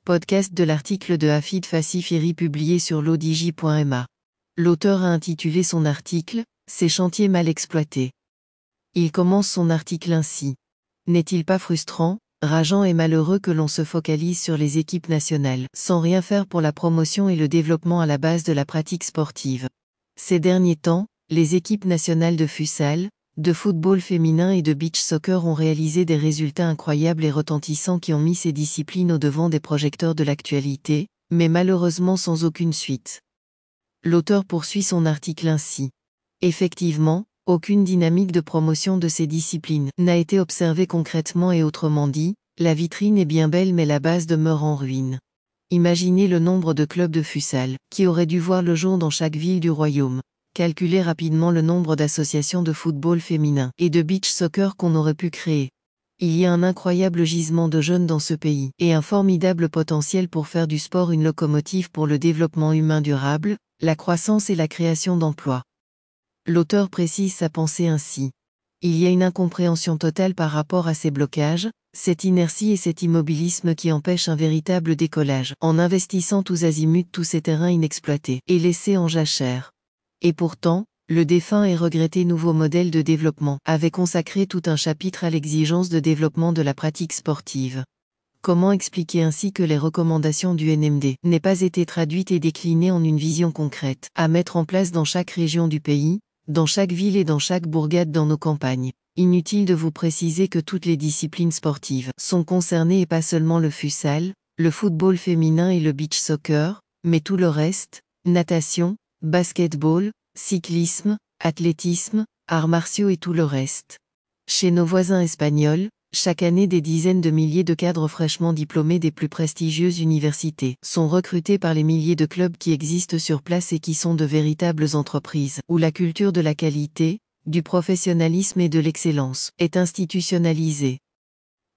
podcast de l'article de Hafid Fassifiri publié sur l'odj.ma. L'auteur a intitulé son article « Ces chantiers mal exploités ». Il commence son article ainsi. N'est-il pas frustrant, rageant et malheureux que l'on se focalise sur les équipes nationales, sans rien faire pour la promotion et le développement à la base de la pratique sportive? Ces derniers temps, les équipes nationales de futsal, de football féminin et de beach soccer ont réalisé des résultats incroyables et retentissants qui ont mis ces disciplines au devant des projecteurs de l'actualité, mais malheureusement sans aucune suite. L'auteur poursuit son article ainsi. Effectivement, aucune dynamique de promotion de ces disciplines n'a été observée concrètement et autrement dit, la vitrine est bien belle mais la base demeure en ruine. Imaginez le nombre de clubs de futsal qui auraient dû voir le jour dans chaque ville du royaume. Calculez rapidement le nombre d'associations de football féminin et de beach soccer qu'on aurait pu créer. Il y a un incroyable gisement de jeunes dans ce pays et un formidable potentiel pour faire du sport une locomotive pour le développement humain durable, la croissance et la création d'emplois. L'auteur précise sa pensée ainsi. Il y a une incompréhension totale par rapport à ces blocages, cette inertie et cet immobilisme qui empêchent un véritable décollage en investissant tous azimuts tous ces terrains inexploités et laissés en jachère. Et pourtant, le défunt et regretté nouveau modèle de développement avait consacré tout un chapitre à l'exigence de développement de la pratique sportive. Comment expliquer ainsi que les recommandations du NMD n'aient pas été traduites et déclinées en une vision concrète, à mettre en place dans chaque région du pays, dans chaque ville et dans chaque bourgade dans nos campagnes? Inutile de vous préciser que toutes les disciplines sportives sont concernées et pas seulement le futsal, le football féminin et le beach soccer, mais tout le reste, natation, basketball, cyclisme, athlétisme, arts martiaux et tout le reste. Chez nos voisins espagnols, chaque année des dizaines de milliers de cadres fraîchement diplômés des plus prestigieuses universités sont recrutés par les milliers de clubs qui existent sur place et qui sont de véritables entreprises, où la culture de la qualité, du professionnalisme et de l'excellence est institutionnalisée.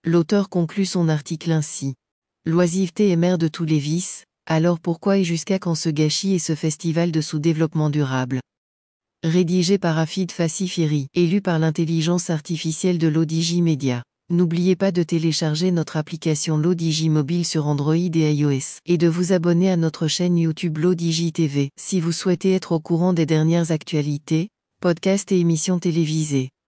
L'auteur conclut son article ainsi. L'oisiveté est mère de tous les vices, alors pourquoi et jusqu'à quand ce gâchis et ce festival de sous-développement durable? Rédigé par Hafid Fassifiri et lu par l'intelligence artificielle de l'ODJ Media. N'oubliez pas de télécharger notre application l'ODJ Mobile sur Android et iOS et de vous abonner à notre chaîne YouTube l'ODJ TV si vous souhaitez être au courant des dernières actualités, podcasts et émissions télévisées.